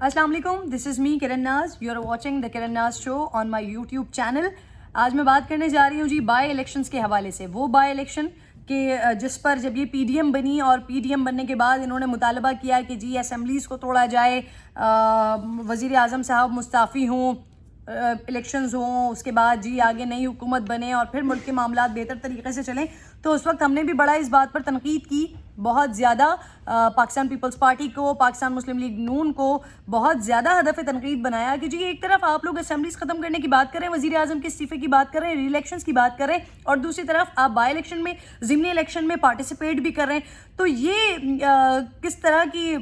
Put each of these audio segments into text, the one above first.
السلام علیکم, دس از می کرن ناز. یو آر واچنگ دا کرن ناز شو آن مائی یوٹیوب چینل. آج میں بات کرنے جا رہی ہوں جی بائی الیکشنز کے حوالے سے. وہ بائی الیکشن کہ جس پر جب یہ پی ڈی ایم بنی اور پی ڈی ایم بننے کے بعد انہوں نے مطالبہ کیا کہ جی اسمبلیز کو توڑا جائے, وزیر اعظم صاحب مستعفی ہوں, الیکشنز ہوں, اس کے بعد جی آگے نئی حکومت بنے اور پھر ملک کے معاملات بہتر طریقے سے چلیں. تو اس وقت ہم نے بھی بڑا اس بات پر تنقید کی, بہت زیادہ پاکستان پیپلز پارٹی کو, پاکستان مسلم لیگ نون کو بہت زیادہ ہدف تنقید بنایا کہ جی ایک طرف آپ لوگ اسمبلیز ختم کرنے کی بات کریں, وزیر اعظم کے استعفے کی بات کریں, ری الیکشنز کی بات کریں, اور دوسری طرف آپ بائی الیکشن میں ضمنی الیکشن میں پارٹیسپیٹ بھی کر رہے ہیں. تو یہ کس طرح کی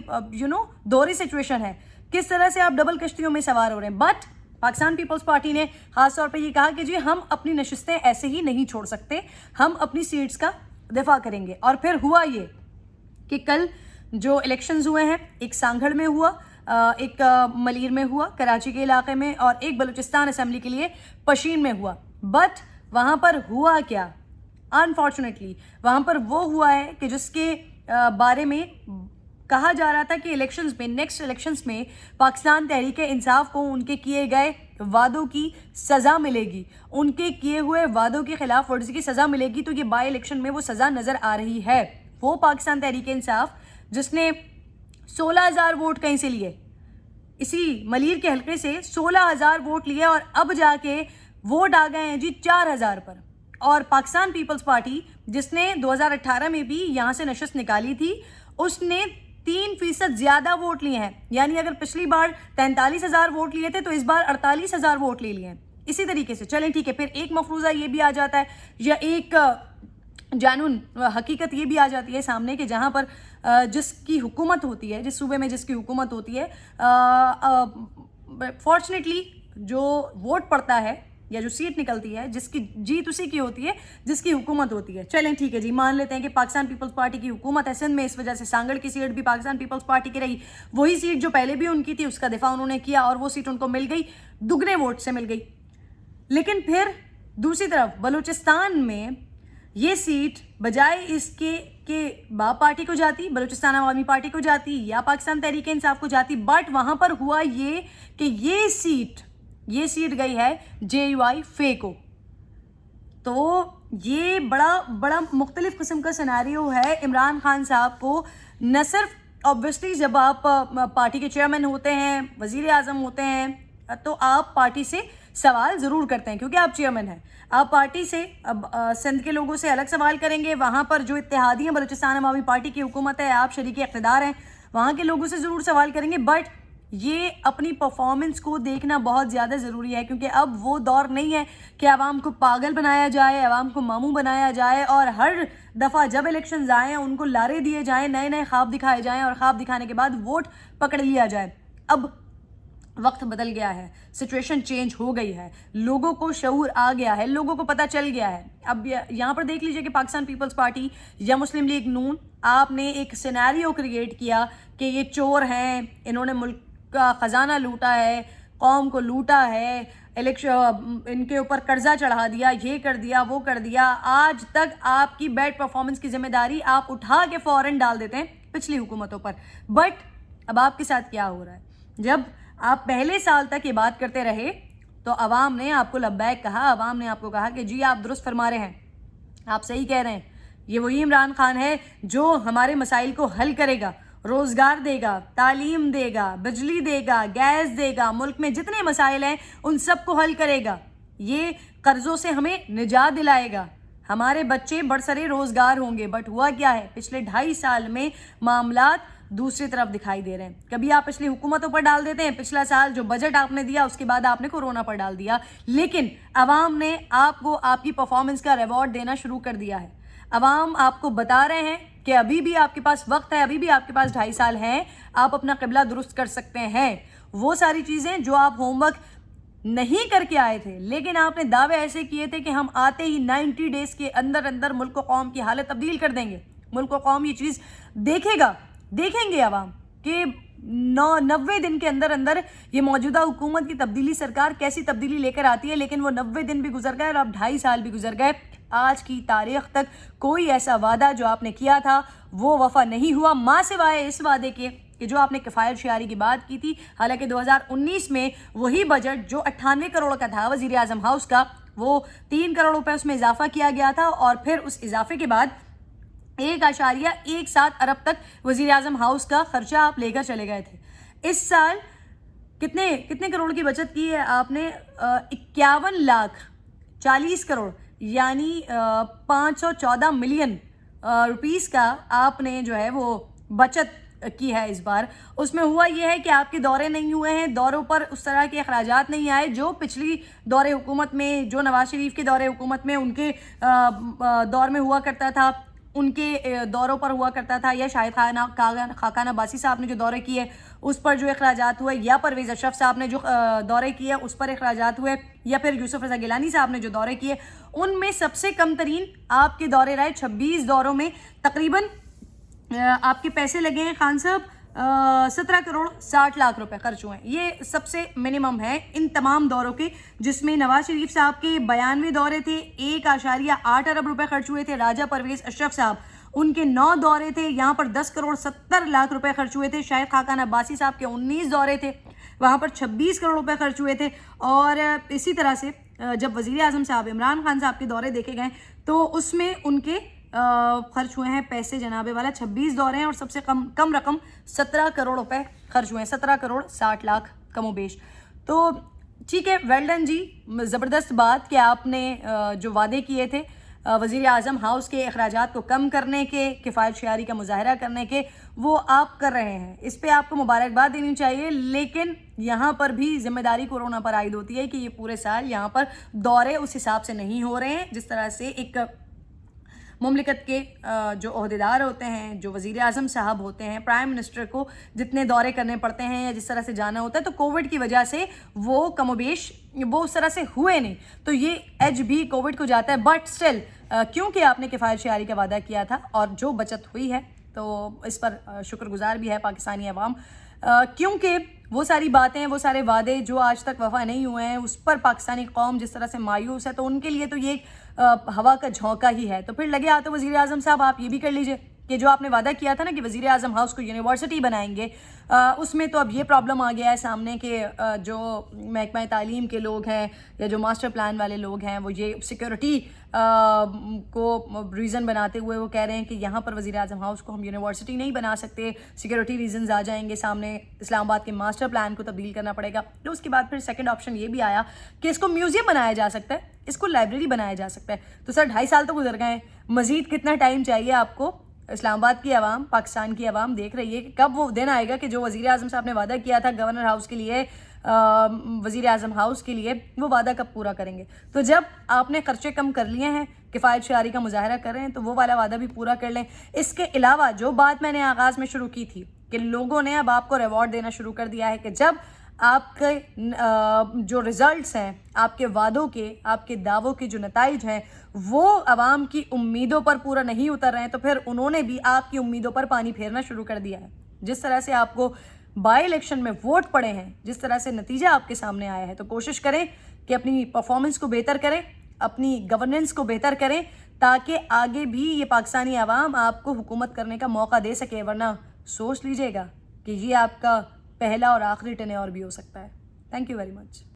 دوہری سچویشن ہے, کس طرح سے آپ ڈبل کشتیوں میں سوار ہو رہے ہیں. بٹ پاکستان پیپلز پارٹی نے خاص طور پہ یہ کہا کہ جی ہم اپنی نشستیں ایسے ہی نہیں چھوڑ سکتے, ہم اپنی سیٹس کا دفاع کریں گے. اور پھر ہوا یہ کہ کل جو الیکشنز ہوئے ہیں, ایک سانگھڑ میں ہوا, ایک ملیر میں ہوا کراچی کے علاقے میں, اور ایک بلوچستان اسمبلی کے لیے پشین میں ہوا. بٹ وہاں پر ہوا کیا, انفارچونیٹلی وہاں پر وہ ہوا ہے کہ جس کے بارے میں کہا جا رہا تھا کہ الیکشنز میں, نیکسٹ الیکشنز میں پاکستان تحریک انصاف کو ان کے کیے گئے وعدوں کی سزا ملے گی, ان کے کیے ہوئے وعدوں کی خلاف ورزی کی سزا ملے گی. تو یہ بائی الیکشن میں وہ سزا نظر آ رہی ہے. وہ پاکستان تحریک انصاف جس نے 16,000 ووٹ کہیں سے لیے, اسی ملیر کے حلقے سے 16,000 ووٹ لیے, اور اب جا کے ووٹ آ گئے ہیں جی 4,000 پر. اور پاکستان پیپلز پارٹی جس نے 2018 میں بھی یہاں سے نشست نکالی تھی, اس نے 3% زیادہ ووٹ لیے ہیں. یعنی اگر پچھلی بار 43,000 ووٹ لیے تھے تو اس بار 48,000 ووٹ لے لیے ہیں. اسی طریقے سے چلیں ٹھیک ہے, پھر ایک مفروضہ یہ بھی آ جاتا ہے, یا ایک جانون حقیقت یہ بھی آ جاتی ہے سامنے کہ جہاں پر جس کی حکومت ہوتی ہے, جس صوبے میں جس کی حکومت ہوتی ہے, فارچونیٹلی جو ووٹ پڑتا ہے یا جو سیٹ نکلتی ہے, جس کی جیت اسی کی ہوتی ہے جس کی حکومت ہوتی ہے. چلیں ٹھیک ہے جی, مان لیتے ہیں کہ پاکستان پیپلز پارٹی کی حکومت ہے سندھ میں, اس وجہ سے سانگڑ کی سیٹ بھی پاکستان پیپلز پارٹی کی رہی. وہی سیٹ جو پہلے بھی ان کی تھی اس کا دفاع انہوں نے کیا, اور وہ سیٹ ان کو مل گئی, دگنے ووٹ سے مل گئی. لیکن پھر دوسری طرف بلوچستان میں یہ سیٹ بجائے اس کے کہ باب پارٹی کو جاتی, بلوچستان عوامی پارٹی کو جاتی, یا پاکستان تحریک انصاف کو جاتی, بٹ وہاں پر ہوا یہ کہ یہ سیٹ گئی ہے جے یو آئی فے کو. تو یہ بڑا مختلف قسم کا سیناریو ہے عمران خان صاحب کو. نہ صرف آبویسلی جب آپ پارٹی کے چیئرمین ہوتے ہیں, وزیر اعظم ہوتے ہیں, تو آپ پارٹی سے سوال ضرور کرتے ہیں کیونکہ آپ چیئرمین ہیں. آپ پارٹی سے سندھ کے لوگوں سے الگ سوال کریں گے, وہاں پر جو اتحادی ہیں, بلوچستان عوامی پارٹی کی حکومت ہے, آپ شریک اقتدار ہیں, وہاں کے لوگوں سے ضرور سوال کریں گے. بٹ یہ اپنی پرفارمنس کو دیکھنا بہت زیادہ ضروری ہے, کیونکہ اب وہ دور نہیں ہے کہ عوام کو پاگل بنایا جائے, عوام کو ماموں بنایا جائے, اور ہر دفعہ جب الیکشنز آئیں ان کو لارے دیے جائیں, نئے نئے خواب دکھائے جائیں, اور خواب دکھانے کے بعد ووٹ پکڑ لیا جائے. اب وقت بدل گیا ہے, سچویشن چینج ہو گئی ہے, لوگوں کو شعور آ گیا ہے, لوگوں کو پتہ چل گیا ہے. اب یہاں پر دیکھ لیجئے کہ پاکستان پیپلز پارٹی یا مسلم لیگ نون, آپ نے ایک سیناریو کریٹ کیا کہ یہ چور ہیں, انہوں نے ملک کا خزانہ لوٹا ہے, قوم کو لوٹا ہے, ان کے اوپر قرضہ چڑھا دیا, یہ کر دیا, وہ کر دیا. آج تک آپ کی بیڈ پرفارمنس کی ذمہ داری آپ اٹھا کے فوراً ڈال دیتے ہیں پچھلی حکومتوں پر. بٹ اب آپ کے ساتھ کیا ہو رہا ہے, جب آپ پہلے سال تک یہ بات کرتے رہے تو عوام نے آپ کو لبیک کہا, عوام نے آپ کو کہا کہ جی آپ درست فرما رہے ہیں, آپ صحیح کہہ رہے ہیں, یہ وہی عمران خان ہے جو ہمارے مسائل کو حل کرے گا, روزگار دے گا, تعلیم دے گا, بجلی دے گا, گیس دے گا, ملک میں جتنے مسائل ہیں ان سب کو حل کرے گا, یہ قرضوں سے ہمیں نجات دلائے گا, ہمارے بچے برسرے روزگار ہوں گے. بٹ ہوا کیا ہے, پچھلے 2.5 سال میں معاملات دوسری طرف دکھائی دے رہے ہیں. کبھی آپ پچھلی حکومتوں پر ڈال دیتے ہیں, پچھلا سال جو بجٹ آپ نے دیا اس کے بعد آپ نے کورونا پر ڈال دیا, لیکن عوام نے آپ کو آپ کی پرفارمنس کا ریوارڈ دینا شروع کر دیا ہے. عوام آپ کو بتا رہے ہیں کہ ابھی بھی آپ کے پاس وقت ہے, ابھی بھی آپ کے پاس 2.5 سال ہیں, آپ اپنا قبلہ درست کر سکتے ہیں. وہ ساری چیزیں جو آپ ہوم ورک نہیں کر کے آئے تھے, لیکن آپ نے دعوے ایسے کیے تھے کہ ہم آتے ہی 90 ڈیز کے اندر ملک و قوم کی حالت تبدیل کر دیں گے, ملک و قوم یہ چیز دیکھیں گے عوام کہ 90 دن کے اندر یہ موجودہ حکومت کی تبدیلی سرکار کیسی تبدیلی لے کر آتی ہے. لیکن وہ 90 دن بھی گزر گئے اور اب 2.5 سال بھی گزر گئے. آج کی تاریخ تک کوئی ایسا وعدہ جو آپ نے کیا تھا وہ وفا نہیں ہوا, ماں سوائے اس وعدے کے کہ جو آپ نے کفایت شعاری کی بات کی تھی، حالانکہ 2019 میں وہی بجٹ جو 98 کروڑ کا تھا وزیر اعظم ہاؤس کا، وہ 3 کروڑ روپے اس میں اضافہ کیا گیا تھا، اور پھر اس اضافے کے بعد 1.17 ارب تک وزیر اعظم ہاؤس کا خرچہ آپ لے کر چلے گئے تھے۔ اس سال کتنے کروڑ کی بچت کی ہے آپ نے؟ 51,40,00,000 کروڑ، یعنی 514 ملین روپیز کا آپ نے جو ہے وہ بچت کی ہے اس بار۔ اس میں ہوا یہ ہے کہ آپ کے دورے نہیں ہوئے ہیں، دوروں پر اس طرح کے اخراجات نہیں آئے جو پچھلی دور حکومت میں، جو نواز شریف کے دور حکومت میں ان کے دور میں ہوا کرتا تھا، ان کے دوروں پر ہوا کرتا تھا، یا شاہد خاقان عباسی صاحب نے جو دورے کیے اس پر جو اخراجات ہوئے، یا پرویز اشرف صاحب نے جو دورے کیے اس پر اخراجات ہوئے، یا پھر یوسف رضا گیلانی صاحب نے جو دورے کیے ان میں سب سے کم ترین آپ کے دورے رہے۔ 26 دوروں میں تقریباً آپ کے پیسے لگے ہیں خان صاحب 17 کروڑ 60 لاکھ روپے خرچ ہوئے ہیں۔ یہ سب سے منیمم ہے ان تمام دوروں کے، جس میں نواز شریف صاحب کے 92 دورے تھے، 1.8 ارب روپے خرچ ہوئے تھے۔ راجہ پرویز اشرف صاحب ان کے 9 دورے تھے، یہاں پر 10 کروڑ 70 لاکھ روپے خرچ ہوئے تھے۔ شاہد خاقان عباسی صاحب کے 19 دورے تھے، وہاں پر 26 کروڑ روپے خرچ ہوئے تھے۔ اور اسی طرح سے جب وزیر اعظم صاحب عمران خان صاحب کے دورے دیکھے گئے تو اس میں ان کے خرچ ہوئے ہیں پیسے جناب والا 26 دورے ہیں، اور سب سے کم رقم 17 کروڑ روپے خرچ ہوئے ہیں، 17 کروڑ 60 لاکھ کم و بیش۔ تو ٹھیک ہے، ویل ڈن جی، زبردست بات کہ آپ نے جو وعدے کیے تھے وزیر اعظم ہاؤس کے اخراجات کو کم کرنے کے، کفایت شعاری کا مظاہرہ کرنے کے، وہ آپ کر رہے ہیں، اس پہ آپ کو مبارکباد دینی چاہیے۔ لیکن یہاں پر بھی ذمہ داری کورونا پر عائد ہوتی ہے کہ یہ پورے سال یہاں پر دورے اس حساب سے نہیں ہو رہے ہیں جس طرح سے ایک مملکت کے جو عہدیدار ہوتے ہیں، جو وزیر اعظم صاحب ہوتے ہیں، پرائم منسٹر کو جتنے دورے کرنے پڑتے ہیں یا جس طرح سے جانا ہوتا ہے، تو کووڈ کی وجہ سے وہ کم و بیش وہ اس طرح سے ہوئے نہیں، تو یہ ایج بھی کووڈ کو جاتا ہے۔ بٹ سٹل کیونکہ آپ نے کفایت شعاری کا وعدہ کیا تھا اور جو بچت ہوئی ہے تو اس پر شکر گزار بھی ہے پاکستانی عوام، کیونکہ وہ ساری باتیں، وہ سارے وعدے جو آج تک وفا نہیں ہوئے ہیں، اس پر پاکستانی قوم جس طرح سے مایوس ہے، تو ان کے لیے تو یہ ہوا کا جھونکا ہی ہے۔ تو پھر لگے آتے وزیر اعظم صاحب آپ یہ بھی کر لیجئے کہ جو آپ نے وعدہ کیا تھا نا کہ وزیر اعظم ہاؤس کو یونیورسٹی بنائیں گے، اس میں تو اب یہ پرابلم آ گیا ہے سامنے کہ جو محکمہ تعلیم کے لوگ ہیں یا جو ماسٹر پلان والے لوگ ہیں، وہ یہ سیکیورٹی کو ریزن بناتے ہوئے وہ کہہ رہے ہیں کہ یہاں پر وزیر اعظم ہاؤس کو ہم یونیورسٹی نہیں بنا سکتے، سیکیورٹی ریزنز آ جائیں گے سامنے، اسلام آباد کے ماسٹر پلان کو تبدیل کرنا پڑے گا۔ تو اس کے بعد پھر سیکنڈ آپشن یہ بھی آیا کہ اس کو میوزیم بنایا جا سکتا ہے، اس کو لائبریری بنایا جا سکتا ہے۔ تو سر 2.5 سال تو گزر گئے ہیں، مزید کتنا ٹائم چاہیے آپ کو؟ اسلام آباد کی عوام، پاکستان کی عوام دیکھ رہی ہے کہ کب وہ دن آئے گا کہ جو وزیر اعظم صاحب نے وعدہ کیا تھا گورنر ہاؤس کے لیے، وزیر اعظم ہاؤس کے لیے، وہ وعدہ کب پورا کریں گے؟ تو جب آپ نے خرچے کم کر لیے ہیں، کفایت شعاری کا مظاہرہ کر رہے ہیں، تو وہ والا وعدہ بھی پورا کر لیں۔ اس کے علاوہ جو بات میں نے آغاز میں شروع کی تھی کہ لوگوں نے اب آپ کو ریوارڈ دینا شروع کر دیا ہے کہ جب آپ کے جو ریزلٹس ہیں، آپ کے وعدوں کے، آپ کے دعووں کے جو نتائج ہیں، وہ عوام کی امیدوں پر پورا نہیں اتر رہے ہیں، تو پھر انہوں نے بھی آپ کی امیدوں پر پانی پھیرنا شروع کر دیا ہے۔ جس طرح سے آپ کو بائی الیکشن میں ووٹ پڑے ہیں، جس طرح سے نتیجہ آپ کے سامنے آیا ہے، تو کوشش کریں کہ اپنی پرفارمنس کو بہتر کریں، اپنی گورننس کو بہتر کریں، تاکہ آگے بھی یہ پاکستانی عوام آپ کو حکومت کرنے کا موقع دے سکے، ورنہ سوچ لیجئے گا کہ یہ آپ کا پہلا اور آخری ٹینیور بھی ہو سکتا ہے۔ Thank you very much.